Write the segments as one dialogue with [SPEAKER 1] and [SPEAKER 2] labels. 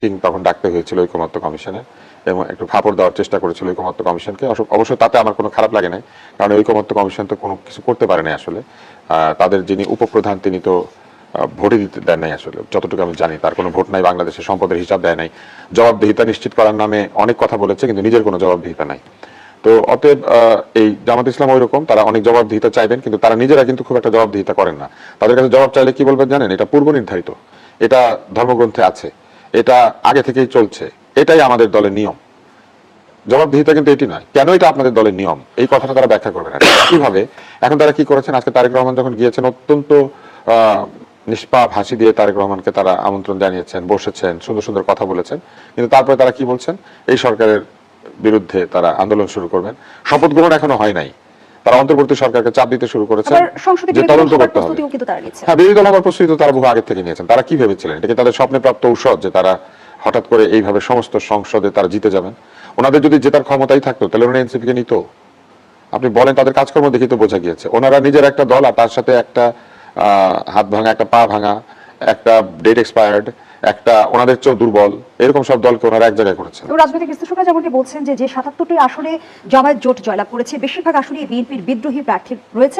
[SPEAKER 1] তখন ডাকতে হয়েছিল ঐকমত্য কমিশনে এবং একটু ফাপড় দেওয়ার চেষ্টা করেছিল ঐকমত্য কমিশনকে। অবশ্য তাতে আমার কোনো খারাপ লাগে নাই, কারণ ঐকমত্য কমিশন তো কোনো কিছু করতে পারে নাই আসলে। তাদের যিনি উপপ্রধান তিনি তো ভোটই দিতে দেন নাই আসলে, যতটুকু আমি জানি তার কোনো ভোট নাই, বাংলাদেশের সম্পদের হিসাব দেয় নাই, জবাবদিহিতা নিশ্চিত করার নামে অনেক কথা বলেছে কিন্তু নিজের কোনো জবাবদিহিতা নাই। তো অতএব এই জামাত ইসলাম ওই রকম, তারা অনেক জবাবদিহিতা চাইবেন কিন্তু তারা নিজেরা কিন্তু খুব একটা জবাবদিহিতা করেন না। তাদের কাছে জবাব চাইলে কি বলবেন জানেন? এটা পূর্ব নির্ধারিত, এটা ধর্মগ্রন্থে আছে, এটা আগে থেকেই চলছে, এটাই আমাদের দলের নিয়ম। জবাবদিহিতা কিন্তু এটি নয়, কেন এটা আপনাদের দলের নিয়ম, এই কথাটা তারা ব্যাখ্যা করবে না কিভাবে। এখন তারা কি করেছেন, আজকে তারেক রহমান যখন গিয়েছেন অত্যন্ত নিষ্পাপ হাসি দিয়ে তারেক রহমানকে তারা আমন্ত্রণ জানিয়েছেন, বসেছেন, সুন্দর সুন্দর কথা বলেছেন, কিন্তু তারপরে তারা কি বলছেন, এই সরকারের বিরুদ্ধে তারা আন্দোলন শুরু করবেন। শপথ গ্রহণ এখনো হয় নাই, তারা অন্তর্বর্তী সরকারকে চাপ দিতে শুরু করেছেন যে তদন্ত করতে হবে। হ্যাঁ, বিরোধী দল হওয়ার প্রস্তুতি তো তারা বহু আগে থেকে নিয়েছেন। তারা কি ভেবেছিলেন, এটা কি তাদের স্বপ্নে প্রাপ্ত ঔষধ যে তারা হঠাৎ করে এইভাবে সমস্ত সংসদে তারা জিতে যাবেন? ওনাদের যদি জেতার ক্ষমতাই থাকতো তাহলে ওনারা এনসিপি কে নিত? আপনি বলেন, তাদের কাজকর্ম দেখে তো বোঝা গিয়েছে ওনারা নিজের একটা দল আর তার সাথে একটা হাত ভাঙা, একটা পা ভাঙা, একটা ডেট এক্সপায়ার্ড, একটা ওনাদের চেয়েও দুর্বল, এরকম সব দলকে ওনারা এক জায়গায় করেছেন।
[SPEAKER 2] রাজনৈতিক বিশ্লেষকরা যেমনটি বলছেন যে ৭৭টি আসনে জামায়াত জোট জয়লাভ করেছে, বেশিরভাগ আসনে বিএনপির বিদ্রোহী প্রার্থী রয়েছে,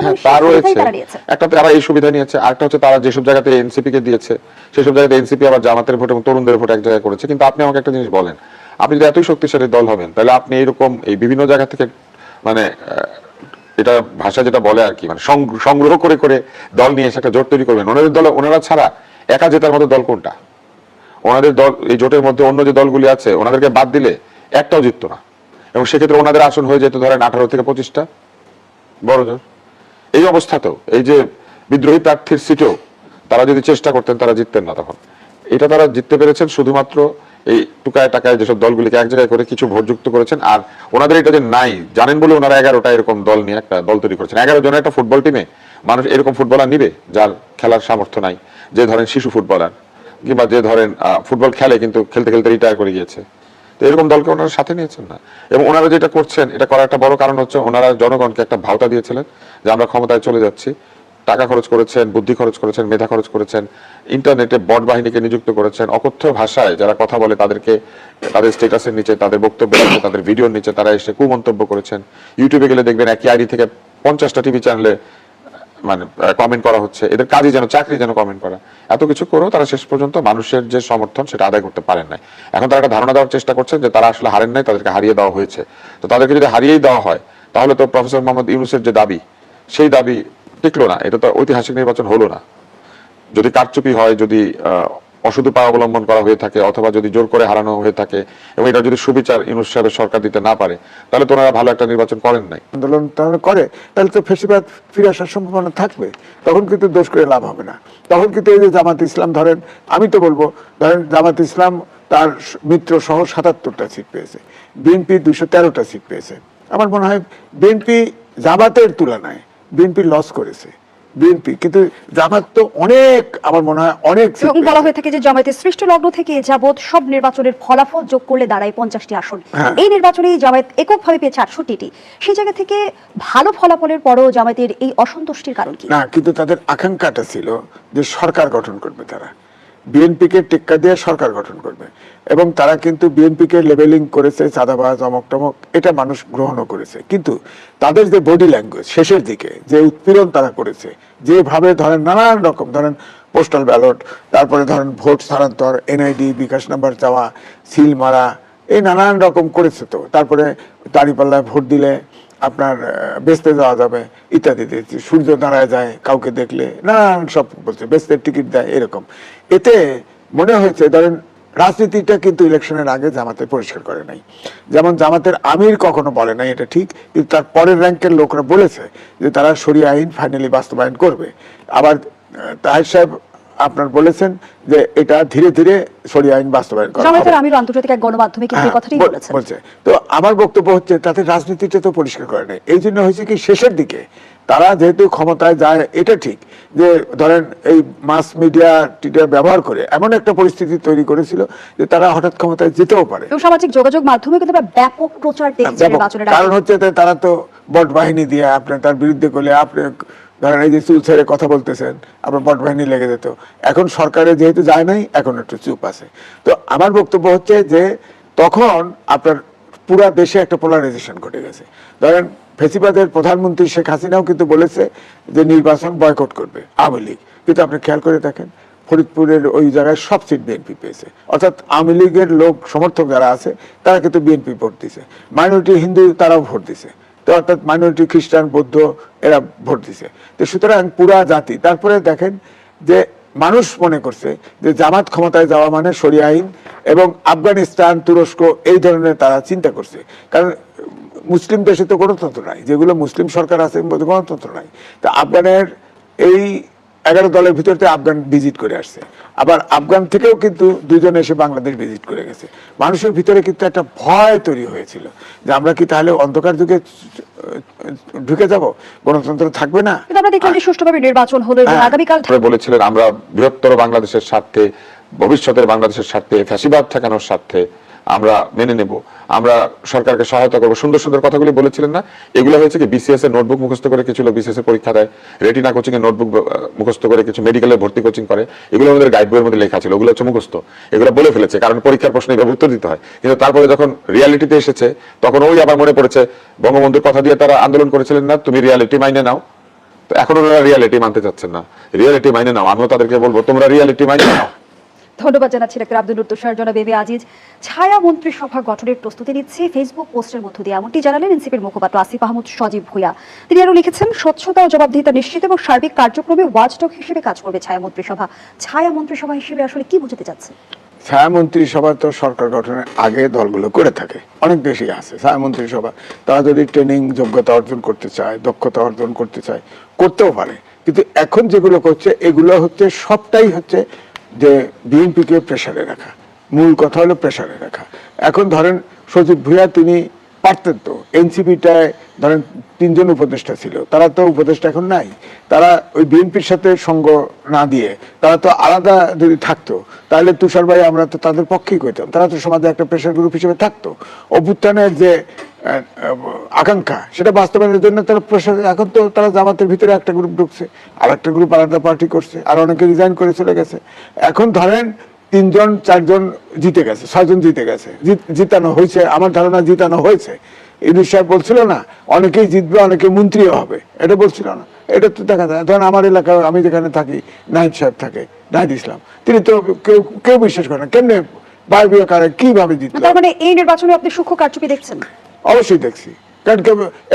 [SPEAKER 1] একটা তারা এই সুবিধা নিয়েছে, আরেকটা হচ্ছে তারা যেসব জায়গাতে এনসিপি কে দিয়েছে সেসব জায়গাতে এনসিপি আবার জামাতের ভোট এবং তরুণদের ভোট এক জায়গায় করেছে। কিন্তু আপনি আমাকে একটা জিনিস বলেন, আপনি যদি এতই শক্তিশালী দল হবেন তাহলে আপনি এরকম এই বিভিন্ন জায়গা থেকে মানে এটা ভাষা যেটা বলে আর কি, মানে সংগ্রহ করে করে দল নিয়ে এসে একটা জোট তৈরি করবেন। ওনাদের দলে ওনারা ছাড়া একা জেতার মতো দল কোনটা? ওনাদের দল, এই জোটের মধ্যে অন্য যে দলগুলি আছে ওনাদেরকে বাদ দিলে একটাও জিততো না, এবং সেক্ষেত্রে ওনাদের আসন হয়ে যেত ধরেন 18 থেকে 25টা বড় জোর। এই অবস্থাতেও এই যে বিদ্রোহী প্রার্থীর সিটেও তারা যদি চেষ্টা করতেন তারা জিততেন না। তখন এটা তারা জিততে পেরেছেন শুধুমাত্র এই টুকায় টাকায় যেসব দলগুলিকে এক জায়গায় করে কিছু ভোট যুক্ত করেছেন। আর ওনাদের এটা যে নাই জানেন বলে ওনারা 11টা এরকম দল নিয়ে একটা দল তৈরি করেছেন। 11 জনের একটা ফুটবল টিমে মানুষ এরকম ফুটবলার নিবে যার খেলার সামর্থ্য নাই, যে ধরেন শিশু ফুটবলার, কিংবা যে ধরেন ফুটবল খেলে কিন্তু খেলতে খেলতে রিটায়ার করে গিয়েছে। তো এরকম দলকে ওনারা সাথে নিয়েছেন না। এবং ওনারা যেটা করছেন এটা করার একটা বড় কারণ হচ্ছে ওনারা জনগণকে একটা ভাওতা দিয়েছিলেন যে আমরা ক্ষমতায় চলে যাচ্ছি। টাকা খরচ করেছেন, বুদ্ধি খরচ করেছেন, মেধা খরচ করেছেন, ইন্টারনেটে বট বাহিনীকে নিযুক্ত করেছেন, অকথ্য ভাষায় যারা কথা বলে তাদেরকে তাদের স্ট্যাটাসের নিচে, তাদের বক্তব্যের নিচে, তাদের ভিডিওর নিচে তারা এসে কুমন্তব্য করেছেন। ইউটিউবে গেলে দেখবেন একই আইডি থেকে 50টা টিভি চ্যানেলে মানে কমেন্ট করা হচ্ছে। এদের কাজই যেন চাকরি, যেন কমেন্ট করা। এত কিছু করেও তারা শেষ পর্যন্ত মানুষের যে সমর্থন সেটা আদায় করতে পারেন নাই। এখন তারা একটা ধারণা দেওয়ার চেষ্টা করছেন যে তারা আসলে হারেন নাই, তাদেরকে হারিয়ে দেওয়া হয়েছে। তো তাদেরকে যদি হারিয়েই দেওয়া হয় তাহলে তো প্রফেসর মোহাম্মদ ইউনূসের যে দাবি সেই দাবি টিকলো না, এটা তো ঐতিহাসিক নির্বাচন হলো না। যদি কারচুপি হয়, যদি অশুদ্ধ উপায় অবলম্বন করা হয়ে থাকে, অথবা যদি জোর করে হারানো হয়ে থাকে, এবং এটা যদি সুবিচার ইউনূস সাহেবের সরকার দিতে না পারে, তাহলে তো ওনারা ভালো একটা নির্বাচন করেন নাই।
[SPEAKER 3] আন্দোলন তাহলে করে, তাহলে তো ফেসিবাদ ফিরে আসার সম্ভাবনা থাকবে। তখন কিন্তু দোষ করে লাভ হবে না। তখন কিন্তু এই যে জামাত ইসলাম ধরেন, আমি তো বলবো ধরেন জামাত ইসলাম তার মিত্র সহ ৭৭টা সিট পেয়েছে, বিএনপি 213টা সিট পেয়েছে। আমার মনে হয় বিএনপি জামাতের তুলনায় বিএনপি লস করেছে। বিএনপি কিন্তু জামাত তো অনেক, আমার মনে হয় অনেক।
[SPEAKER 2] বলা হয়ে থাকে যে জামায়াতের সৃষ্টি লগ্ন থেকে যাবৎ সব নির্বাচনের ফলাফল যোগ করলে দাঁড়ায় 50টি আসন। এই নির্বাচনে জামায়াত এককভাবে পেয়েছে 68টি। সেই জায়গা থেকে ভালো ফলাফলের পরও জামায়াতের এই অসন্তুষ্টির কারণ কি?
[SPEAKER 3] না, কিন্তু তাদের আকাঙ্ক্ষাটা ছিল যে সরকার গঠন করবে, তারা বিএনপিকে টেক্কা দিয়ে সরকার গঠন করবে। এবং তারা কিন্তু বিএনপিকে লেভেলিং করেছে, চাঁদাবাজ, অমক টমক, এটা মানুষ গ্রহণও করেছে। কিন্তু তাদের যে বডি ল্যাঙ্গুয়েজ শেষের দিকে যে উৎপীড়ন তারা করেছে, যেভাবে ধরেন নানান রকম, ধরেন পোস্টাল ব্যালট, তারপরে ধরেন ভোট স্থানান্তর, এনআইডি, বিকাশ নাম্বার চাওয়া, সিল মারা, এই নানান রকম করেছে। তো তারপরে দাঁড়িপাল্লায় ভোট দিলে আপনার বেচতে যাওয়া যাবে ইত্যাদি, সূর্য দাঁড়ায় যায় কাউকে দেখলে, নানান সব বলছে, বেচতে টিকিট দেয়, এরকম। এতে মনে হয়েছে ধরেন রাজনীতিটা কিন্তু ইলেকশনের আগে জামাতে পরিষ্কার করে নাই। যেমন জামাতের আমির কখনো বলে নাই এটা ঠিক, কিন্তু তার পরের র্যাঙ্কের লোকরা বলেছে যে তারা শরিয়া আইন ফাইনালি বাস্তবায়ন করবে। আবার তাহের সাহেব আপনার বলেছেন যে এটা ধীরে ধীরে শরিয়া আইন বাস্তবায়ন করা হবে।
[SPEAKER 2] জামায়াতের আমির আন্তর্জাতিক এক গণমাধ্যমে কিন্তু এই কথাটাই বলেছে।
[SPEAKER 3] তো আমার বক্তব্য হচ্ছে তাতে রাজনীতিটা তো পরিষ্কার করে নাই। এই জন্য হয়েছে কি, শেষের দিকে তারা যেহেতু ক্ষমতায় যায়, এটা ঠিক যে ধরেন এই মাস মিডিয়া ব্যবহার করে এমন একটা পরিস্থিতি তৈরি করেছিল যে তারা হঠাৎ ক্ষমতায় যেতেও পারে।
[SPEAKER 2] সামাজিক যোগাযোগ মাধ্যমে কিন্তু ব্যাপক প্রচার দেখেছি নির্বাচনের আগে।
[SPEAKER 3] কারণ হচ্ছে তারা তো বট বাহিনী দিয়ে আপনি তার বিরুদ্ধে করলে আপনি ধরেন এই যে চুল ছেড়ে কথা বলতেছেন, আপনার বট বাহিনী লেগে যেত। এখন সরকারে যেহেতু যায় নাই, এখন একটু চুপ আছে। তো আমার বক্তব্য হচ্ছে যে তখন আপনার পুরা দেশে একটা পোলারাইজেশন ঘটে গেছে। ধরেন ফেসিবাদের প্রধানমন্ত্রী শেখ হাসিনাও কিন্তু বলেছে যে নির্বাচন বয়কট করবে আওয়ামী লীগ, কিন্তু আপনি খেয়াল করে দেখেন ফরিদপুরের ওই জায়গায় সব সিট বিএনপি পেয়েছে। অর্থাৎ আওয়ামী লীগের লোক সমর্থক যারা আছে তারা কিন্তু বিএনপি ভোট দিছে, মাইনরিটি হিন্দু তারাও ভোট দিছে, তো অর্থাৎ মাইনরিটি খ্রিস্টান বৌদ্ধ এরা ভোট দিছে। তো সুতরাং পুরা জাতি, তারপরে দেখেন যে মানুষ মনে করছে যে জামাত ক্ষমতায় যাওয়া মানে শরিয়া আইন, এবং আফগানিস্তান তুরস্ক এই ধরনের তারা চিন্তা করছে। কারণ মুসলিম দেশে তো গণতন্ত্র নাই, যেগুলো মুসলিম সরকার আছে গণতন্ত্র নাই। তা আফগানের এই 11 দলের ভিতরে আফগান ভিজিট করে আসছে, আবার আফগান থেকেও কিন্তু 2 জন এসে বাংলাদেশ ভিজিট করে গেছে। মানুষের ভিতরে কিন্তু একটা ভয় তৈরি হয়েছিল যে আমরা কি তাহলে অন্ধকার যুগে ঢুকে যাব, গণতন্ত্র থাকবে না।
[SPEAKER 2] কিন্তু আমরা দেখলাম যে সুষ্ঠুভাবে নির্বাচন হলো এবং আগামীকাল
[SPEAKER 1] বলেছিলেন আমরা বৃহত্তর বাংলাদেশের স্বার্থে, ভবিষ্যতের বাংলাদেশের স্বার্থে, ফ্যাসিবাদ ঠেকানোর স্বার্থে আমরা মেনে নেব, আমরা সরকারকে সহায়তা করবো, সুন্দর সুন্দর কথাগুলি বলেছিলেন না? এগুলো হয়েছে কি বিসিএস এর নোটবুক মুখস্থ করে কিছু লোক বিসিএস এর পরীক্ষা দেয়, রেটিনা কোচিং এর নোটবুক মুখস্থ করে কিছু মেডিকেলে ভর্তি কোচিং করে, এগুলো আমাদের গাইড বইয়ের মধ্যে লেখা ছিল, ওগুলো হচ্ছে মুখস্থ, এগুলো বলে ফেলেছে কারণ পরীক্ষার প্রশ্নে এভাবে উত্তর দিতে হয়। কিন্তু তারপরে যখন রিয়ালিটিতে এসেছে তখন ওই আবার মনে পড়েছে বঙ্গবন্ধুর কথা দিয়ে তারা আন্দোলন করেছিলেন না, তুমি রিয়ালিটি মাইনে নাও। তো এখন ওনারা রিয়ালিটি মানতে চাচ্ছেন না, রিয়ালিটি মাইনে নাও। আমিও তাদেরকে বলবো তোমরা রিয়ালিটি মাইনে নাও।
[SPEAKER 2] ধন্যবাদ জানাচ্ছি ডাক্তার আব্দুল তুষার। জনাব এ বি আজিজ ছায়া মন্ত্রিসভা গঠনের প্রস্তুতি নিচ্ছে ফেসবুক পোস্টের মধ্য দিয়ে, এমনটি জানালেন এনসিপির মুখপাত্র আসিফ আহমদ সজীব ভুঁইয়া। তিনি আরো লিখেছেন, স্বচ্ছতা ও জবাবদিহিতা নিশ্চিত এবং সার্বিক কার্যক্রমে ওয়াচডগ হিসেবে কাজ করবে ছায়া মন্ত্রিসভা। ছায়া মন্ত্রিসভা হিসেবে আসলে কি বোঝাতে চাচ্ছে?
[SPEAKER 3] ছায়া মন্ত্রিসভা তো সরকার গঠনের আগে দলগুলো করে থাকে, অনেক দেশেই আছে ছায়া মন্ত্রিসভা। তারা যদি ট্রেনিং যোগ্যতা অর্জন করতে চায়, দক্ষতা অর্জন করতে চায়, করতেও পারে। কিন্তু এখন যেগুলো করছে এগুলো হচ্ছে সবটাই হচ্ছে যে বিএনপিকে প্রেসারে রাখা, মূল কথা হলো প্রেসারে রাখা। এখন ধরেন সজীব ভুঁইয়া তিনি পারতেন তো, এনসিপিটায় ধরেন 3 জন উপদেষ্টা ছিল, তারা তো উপদেষ্টা এখন নাই, তারা ওই বিএনপির সাথে সঙ্গ না দিয়ে তারা তো আলাদা যদি থাকতো তাহলে তুষার ভাই আমরা তো তাদের পক্ষেই কইতাম, তারা তো সমাজে একটা প্রেসার গ্রুপ হিসেবে থাকতো। অভ্যুত্থানের যে আকাঙ্ক্ষা সেটা বাস্তবায়নের জন্য তারা প্রেসার, এখন তো তারা জামাতের ভিতরে একটা গ্রুপ ঢুকছে, আর একটা গ্রুপ আলাদা পার্টি করছে, আর অনেকে রিজাইন করে চলে গেছে। এখন ধরেন 3 জন 4 জন জিতে গেছে, 6 জন জিতে গেছে, জিতানো হয়েছে, আমার ধারণা জিতানো হয়েছে। ইউনুস সাহেব বলছিল না অনেকেই জিতবে, অনেকে মন্ত্রীও হবে, এটা বলছিল না? এটা তো দেখা যায়। ধরেন আমার এলাকায় আমি যেখানে থাকি, নাহিদ সাহেব থাকে, নাহিদ ইসলাম, তিনি তো কেউ বিশ্বাস করে না কেমনে বারবিও কারে কিভাবে জিতলো।
[SPEAKER 2] তার মানে এই নির্বাচনে আপনি সূক্ষ্ম কারচুপি দেখছেন?
[SPEAKER 3] অবশ্যই দেখছি, কারণ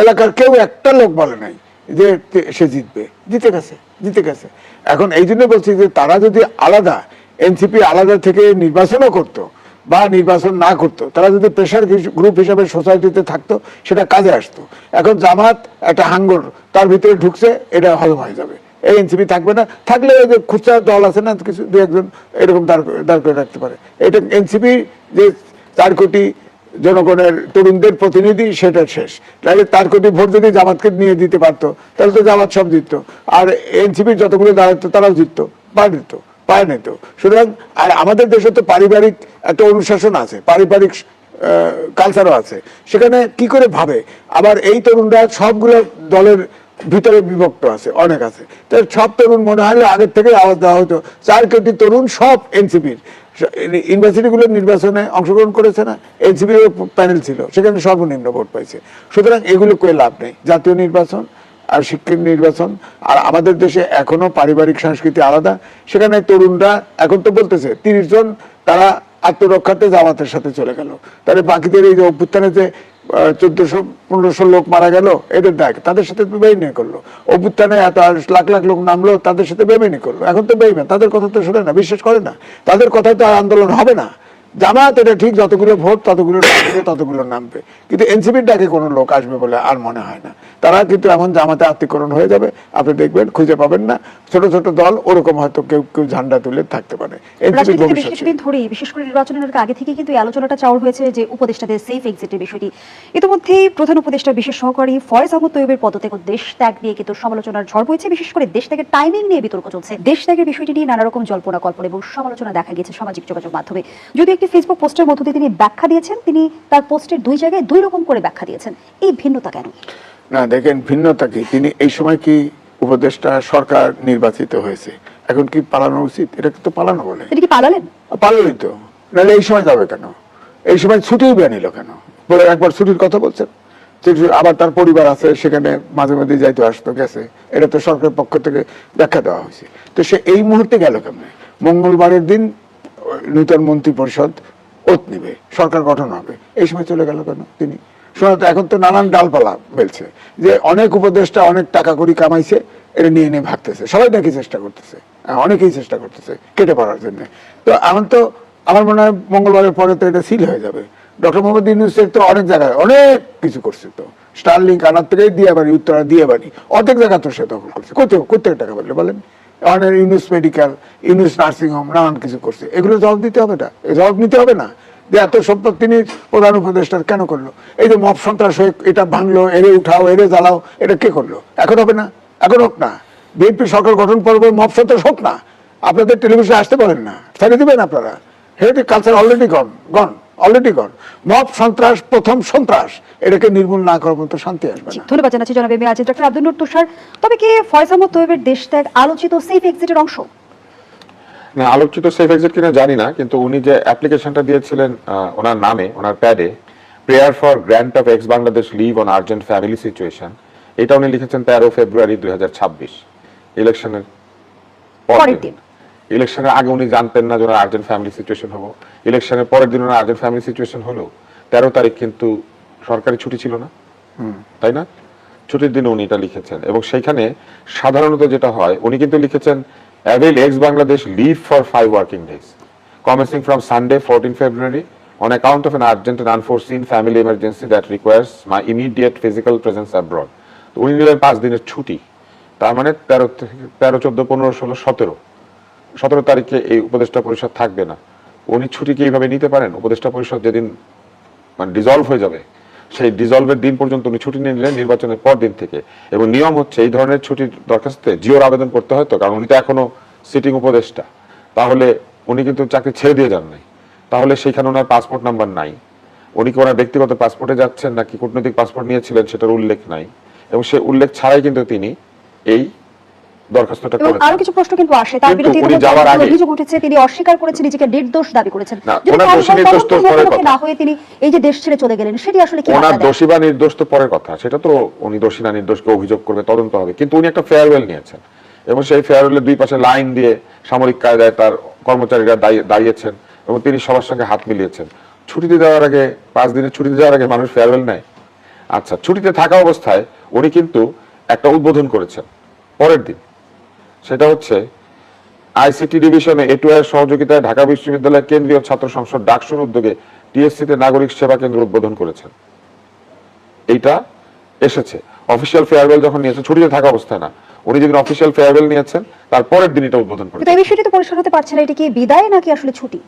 [SPEAKER 3] এলাকার কেউ একটা লোক বলে নাই যে সে জিতবে, জিতে গেছে। এখন এই জন্য বলছি যে তারা যদি আলাদা, এনসিপি আলাদা থেকে নির্বাচনও করতো বা নির্বাচন না করতো, তারা যদি প্রেসার গ্রুপ হিসাবে সোসাইটিতে থাকতো সেটা কাজে আসতো। এখন জামাত একটা হাঙ্গর তার ভিতরে ঢুকছে, এটা হজম হয়ে যাবে, এই এনসিপি থাকবে না। থাকলে ওই যে খুচরা দল আছে না কিছু 2-1 এরকম দাঁড় করে রাখতে পারে। এটা এনসিপি যে 4 কোটি জনগণের তরুণদের প্রতিনিধি, সেটা শেষ। তাহলে 4 কোটি ভোট যদি জামাতকে নিয়ে দিতে পারতো তাহলে তো জামাত সব জিততো, আর এনসিপির যতগুলো দাঁড়াতো তারাও জিততো, পায় নিত। সুতরাং আর আমাদের দেশে তো পারিবারিক একটা অনুশাসন আছে, পারিবারিক কালচারও আছে, সেখানে কি করে ভাবে। আবার এই তরুণরা সবগুলো দলের ভিতরে বিভক্ত আছে, অনেক আছে। তো সব তরুণ মনে হয় আগের থেকে আওয়াজ দেওয়া হতো। 4 কোটি তরুণ সব এনসিপির, ইউনিভার্সিটিগুলোর নির্বাচনে অংশগ্রহণ করেছে না, এনসিপির প্যানেল ছিল, সেখানে সর্বনিম্ন ভোট পাইছে। সুতরাং এগুলো করে লাভ নেই। জাতীয় নির্বাচন আর শিক্ষক নির্বাচন, আর আমাদের দেশে এখনো পারিবারিক সংস্কৃতি আলাদা। সেখানে তরুণরা এখন তো বলতেছে 30 জন তারা আত্মরক্ষাতে জামাতের সাথে চলে গেল, তাহলে বাকিদের এই যে অভ্যুত্থানে যে 1400-1500 লোক মারা গেল, এদের দেখ তাদের সাথে বেইমানি করলো। অভ্যুত্থানে এত লাখ লাখ লোক নামলো, তাদের সাথে বেইমানি করলো। এখন তো বেইমান, তাদের কথা তো শোনে না, বিশ্বাস করে না, তাদের কথায় তো আর আন্দোলন হবে না। জামাত এটা ঠিক, যতগুলো ভোট ততগুলো নামবে, কিন্তু এনসিপির ডাকে কোনো লোক আসবে বলে আর মনে হয় না। তারা কিন্তু এখন জামাতে আত্মীকরণ হয়ে যাবে, আপনি দেখবেন খুঁজে পাবেন না। ছোট ছোট দল ওরকম হয়তো কেউ ঝান্ডা তুলে থাকতে পারে।
[SPEAKER 2] কিছুদিন ধরেই বিশেষ করে নির্বাচনের আগে থেকে কিন্তু এই আলোচনাটা চাওয়া হয়েছে যে উপদেষ্টাদের সেফ এক্সিটের বিষয়টি। ইতিমধ্যেই প্রধান উপদেষ্টার বিশেষ সহকারী ফয়েজ আহমদ তৈয়বের পদত্যাগ ও দেশ ত্যাগ নিয়ে কিন্তু সমালোচনার ঝড় বইছে। বিশেষ করে দেশ ত্যাগের টাইমিং নিয়ে বিতর্ক চলছে। দেশ ত্যাগের বিষয়টি নিয়ে নানা রকম জল্পনা কল্পনা এবং সমালোচনা দেখা গেছে সামাজিক যোগাযোগ মাধ্যমে। যদি একটি ফেসবুক পোস্টের মধ্য দিয়ে তিনি ব্যাখ্যা দিয়েছেন, তিনি তার পোস্টের 2 জায়গায় 2 রকম করে ব্যাখ্যা দিয়েছেন। এই ভিন্নতা কেন?
[SPEAKER 3] না দেখেন, ভিন্নতা কি, তিনি এই সময় কি উপদেষ্টা সরকার নির্বাচিত হয়েছে, এখন কি পালানো উচিত? এটা তো পালানো বলে।
[SPEAKER 2] তিনি কি পালালেন?
[SPEAKER 3] পালানোই তো, নাহলে এই সময় যাবে কেন? এই সময় ছুটিও বেনিল কেন? বলে একবার ছুটির কথা বলছেন, আবার তার পরিবার আছে সেখানে, মাঝে মাঝে যাইতো আসতো, গেছে, এটা তো সরকারের পক্ষ থেকে ব্যাখ্যা দেওয়া হয়েছে। তো সে এই মুহূর্তে গেল কেমনে? মঙ্গলবারের দিন নূতন মন্ত্রী পরিষদ ওত নিবে, সরকার গঠন হবে, এই সময় চলে গেল কেন তিনি? শোনা তো এখন তো নানান ডালপালা বেলছে যে অনেক উপদেষ্টা অনেক টাকা করি কামাইছে, এটা নিয়ে নিয়ে ভাগতেছে, সবাই নাকি চেষ্টা করতেছে, অনেকেই চেষ্টা করতেছে কেটে পড়ার জন্য। তো এখন তো আমার মনে হয় মঙ্গলবারের পরে তো এটা সিল হয়ে যাবে। ডক্টর মোহাম্মদ ইউনূসের তো অনেক জায়গায় অনেক কিছু করছে, তো স্টারলিংক আনার থেকে দিয়ে বাড়ি, উত্তরা দিয়ে বাড়ি, অর্ধেক জায়গা তো সে দখল করছে। কোথায় টাকা বললে বলেন? অনেক Yunus medical, Yunus nursing home, নানান কিছু করছে, এগুলো জবাব দিতে হবে না, জবাব নিতে হবে না যে এত সম্পদ তিনি প্রধান উপদেষ্টা কেন করলো? এই যে মব সন্ত্রাস হয়ে এটা ভাঙলো, এরে উঠাও, এরে জ্বালাও, এটা কে করলো? এখন হবে না? এখন হোক না, বিএনপি সরকার গঠন পর্বে মব সন্ত্রাস হোক না, আপনাদের টেলিভিশনে আসতে পারেন না, ছেড়ে দিবেন আপনারা। হেরিটেজ কালচার অলরেডি অলরেডি গন। মব সন্ত্রাস প্রথম সন্ত্রাস, এটাকে নির্মূল না করার মতো শান্তি আসবে না।
[SPEAKER 2] ধন্যবাদ জানাচ্ছি জনাব M A Aziz doctor Abdul নূর তুষার। তবে কি ফয়েজ আহমদ তৈয়বের দেশ ত্যাগ আলোচিত সেফ এক্সিটের অংশ?
[SPEAKER 1] না, আলোচিত সেফ এক্সিট কিনা জানি না, কিন্তু উনি যে অ্যাপ্লিকেশনটা দিয়েছিলেন ওনার নামে, ওনার প্যাডে, prayer for grant of ex Bangladesh leave on urgent family situation, এটা উনি লিখেছেন 13 ফেব্রুয়ারি 2026, ইলেকশনের পরের দিন। ইলেকশনের আগে উনি জানতেন না যে ওনার আর্জেন্ট ফ্যামিলি সিচুয়েশন হবো, ইলেকশনের পরের দিন ওনার আর্জেন্ট ফ্যামিলি সিচুয়েশন হলো। 13 তারিখ কিন্তু সরকারি ছুটি ছিল না, তাই না? ছুটির দিনে উনি এটা লিখেছেন, এবং সেইখানে সাধারণত যেটা হয়, উনি কিন্তু লিখেছেন avail ex Bangladesh leave for 5 working days commencing from Sunday 14 February on account of an urgent and unforeseen family emergency that requires my immediate physical presence abroad. তো উনি নিলেন 5 দিনের ছুটি, তার মানে 13, 14, 15, 16, 17 তারিখে এই উপদেষ্টা পরিষদ থাকবে না। উনি ছুটি কি এইভাবে নিতে পারেন? উপদেষ্টা পরিষদ যেদিন মানে ডিজলভ হয়ে যাবে, সেই ডিজলভের দিন পর্যন্ত উনি ছুটি নিয়ে নিলেন নির্বাচনের পর দিন থেকে। এবং নিয়ম হচ্ছে এই ধরনের ছুটির দরখাস্তে জিওর আবেদন করতে হয়, তো কারণ উনি তো এখনো সিটিং উপদেষ্টা, তাহলে উনি কিন্তু চাকরি ছেড়ে দিয়ে যান নাই, তাহলে সেইখানে ওনার পাসপোর্ট নাম্বার নাই, উনি কি ওনার ব্যক্তিগত পাসপোর্টে যাচ্ছেন নাকি কূটনৈতিক পাসপোর্ট নিয়েছিলেন সেটার উল্লেখ নাই, এবং সেই উল্লেখ ছাড়াই কিন্তু তিনি এই দরখাস্তটা করেছেন।
[SPEAKER 2] আরো কিছু প্রশ্ন কিন্তু আসে, তার বিরুদ্ধে অভিযোগ উঠেছে, তিনি অস্বীকার করেছেন, নিজেকে নির্দোষ দাবি করেছেন। না হয়ে তিনি এই যে দেশ ছেড়ে চলে গেলেন, সেটি আসলে কি?
[SPEAKER 1] ওনার দোষী বা নির্দোষ তো পরের কথা, সেটা তো উনি দোষী না নির্দোষকে অভিযোগ করবে, তদন্ত হবে, কিন্তু উনি একটা ফেয়ারওয়েল নিয়েছেন, এবং সেই ফেয়ারওয়েলের দুই পাশে লাইন দিয়ে সামরিক কায়দায় তার কর্মচারীরা দাঁড়িয়েছেন, এবং তিনি সবার সঙ্গে হাত মিলিয়েছেন। ছুটিতে যাওয়ার আগে, 5 দিনের ছুটিতে যাওয়ার আগে মানুষ ফেয়ারওয়েল নেয়? আচ্ছা, ছুটিতে থাকা অবস্থায় উনি কিন্তু একটা উদ্বোধন করেছেন পরের দিন, সেটা হচ্ছে আইসিটি ডিভিশনে এটুআইয়ের সহযোগিতায় ঢাকা বিশ্ববিদ্যালয়ের কেন্দ্রীয় ছাত্র সংসদ ডাকসুর উদ্যোগে টিএসসিতে নাগরিক সেবা কেন্দ্র উদ্বোধন করেছেন। এইটা এসেছে অফিসিয়াল ফেয়ারওয়েল যখন নিয়েছেন, ছুটিতে থাকা অবস্থায় না, উনি যেদিন অফিসিয়াল ফেয়ারওয়েল নিয়েছেন তার পরের দিন এটা উদ্বোধন করেছেন।
[SPEAKER 2] এই বিষয়টি তো পরিষ্কার হতে পারছে না, এটা কি বিদায় নাকি আসলে ছুটি?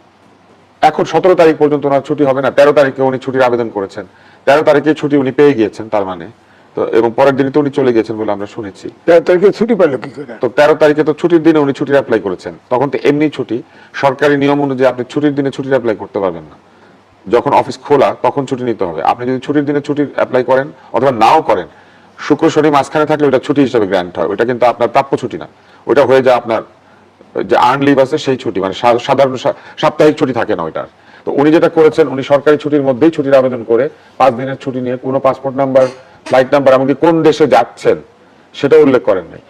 [SPEAKER 1] এখন 17 তারিখ পর্যন্ত ওনার ছুটি হবে না, 13 তারিখে উনি ছুটির আবেদন করেছেন, 13 তারিখে ছুটি উনি পেয়ে গিয়েছেন, তার মানে তো, এবং পরের দিনে তো উনি চলে গেছেন বলে আমরা শুনেছি।
[SPEAKER 3] 13 তারিখে ছুটি পেলো কি করে?
[SPEAKER 1] তো 13 তারিখে তো ছুটির দিনে উনি ছুটির অ্যাপ্লাই করেছেন, তখন তো এমনি ছুটি, সরকারি নিয়ম অনুযায়ী আপনি ছুটির দিনে ছুটির অ্যাপ্লাই করতে পারবেন না, যখন অফিস খোলা তখন ছুটি নিতে হবে। আপনি যদি ছুটির দিনে ছুটির অ্যাপ্লাই করেন অথবা নাও করেন, শুক্র শনি মাঝখানে থাকলে ওটা ছুটি হিসেবে গ্র্যান্ট হয়, ওটা কিন্তু আপনার প্রাপ্য ছুটি না, ওটা হয়ে যায় আপনার যে আর্ন লিভ আছে সেই ছুটি, মানে সাধারণ সাপ্তাহিক ছুটি থাকে না ওইটার। তো উনি যেটা করেছেন, উনি সরকারি ছুটির মধ্যেই ছুটির আবেদন করে 5 দিনের ছুটি নিয়ে কোনো পাসপোর্ট নাম্বার, ফ্লাইট নাম্বার, এমনকি কোন দেশে যাচ্ছেন সেটা উল্লেখ করেন নাই।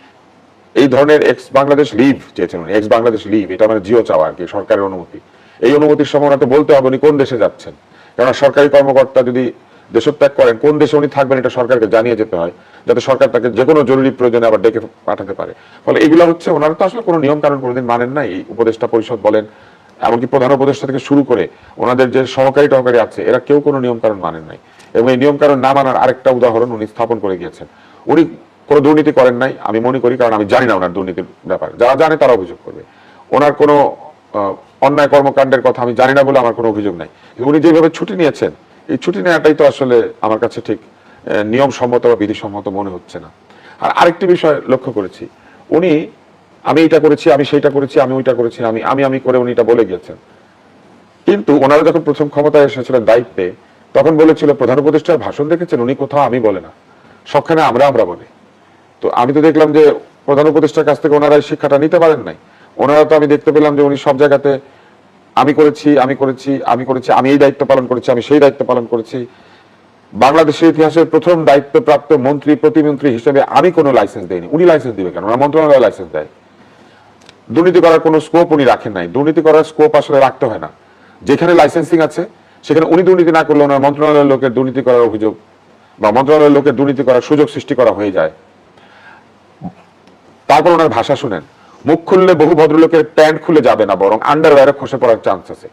[SPEAKER 1] এই ধরনের এক্স বাংলাদেশ লিভ চেয়েছেন উনি, এক্স বাংলাদেশ লিভ, এটা মানে জিও চাওয়া আর কি, সরকারের অনুমতি। এই অনুমতির সময় ওনাকে বলতে হবে উনি কোন দেশে যাচ্ছেন, কারণ সরকারি কর্মকর্তা যদি দেশত্যাগ করেন, কোন দেশে উনি থাকবেন এটা সরকারকে জানিয়ে যেতে হয়, যাতে সরকার তাকে যে কোনো জরুরি প্রয়োজনে আবার ডেকে পাঠাতে পারে। ফলে এগুলো হচ্ছে, ওনারা তো আসলে কোনো নিয়ম কানুন কোনোদিন মানেন না। এই উপদেষ্টা পরিষদ বলেন, এমনকি প্রধান উপদেষ্টা থেকে শুরু করে ওনাদের যে সহকারী টহকারী আছে, এরা কেউ কোনো নিয়ম কানুন মানেন নাই, এবং এই নিয়ম কানুন না মানার আরেকটা উদাহরণ উনি স্থাপন করে গিয়েছেন। উনি কোনো দুর্নীতি করেন নাই আমি মনে করি, কারণ আমি জানি না ওনার দুর্নীতির ব্যাপার, যারা জানে তারা অভিযোগ করবে। ওনার কোনো অন্যায় কর্মকাণ্ডের কথা আমি জানি না বলে আমার কোনো অভিযোগ নাই, উনি যেভাবে ছুটি নিয়েছেন, এই ছুটি নেওয়াটাই তো আসলে আমার কাছে ঠিক নিয়মসম্মত বা বিধিসম্মত মনে হচ্ছে না। আর আরেকটি বিষয় লক্ষ্য করেছি, উনি আমি এটা করেছি, আমি সেইটা করেছি, আমি ওইটা করেছি, আমি করে উনি এটা বলে গিয়েছেন, কিন্তু ওনারা যখন প্রথম ক্ষমতায় এসেছিলেন দায়িত্বে, তখন বলেছিল প্রধান উপদেষ্টার ভাষণ দেখেছেন, উনি কোথাও আমি বলে না, সবখানে আমরা বলে। তো তো আমি তো দেখলাম যে প্রধান উপদেষ্টার কাছ থেকে ওনারা এই শিক্ষাটা নিতে পারেন নাই। ওনারা তো আমি দেখতে পেলাম যে উনি সব জায়গাতে আমি করেছি, আমি এই দায়িত্ব পালন করেছি, আমি সেই দায়িত্ব পালন করেছি। বাংলাদেশের ইতিহাসের প্রথম দায়িত্বপ্রাপ্ত মন্ত্রী প্রতিমন্ত্রী হিসেবে আমি কোনো লাইসেন্স দেইনি। উনি লাইসেন্স দিবে কেন? ওনার মন্ত্রণালয় লাইসেন্স দেয়। দুর্নীতি করার কোনো স্কোপ উনি রাখেন নাই। দুর্নীতি করার স্কোপ আসলে রাখতে হয় না। যেখানে লাইসেন্সিং আছে সেখানে উনি দুর্নীতি না করলে ওনার মন্ত্রণালয়ের লোকের দুর্নীতি করার অভিযোগ বা মন্ত্রণালয়ের লোকের দুর্নীতি করার সুযোগ সৃষ্টি করা হয়ে যায়। তারপর ওনার ভাষা শুনেন, মুখ খুললে বহু ভদ্রলোকের প্যান্ট খুলে যাবে না, বরং আন্ডারওয়্যারে খসে পড়ার চান্স আছে।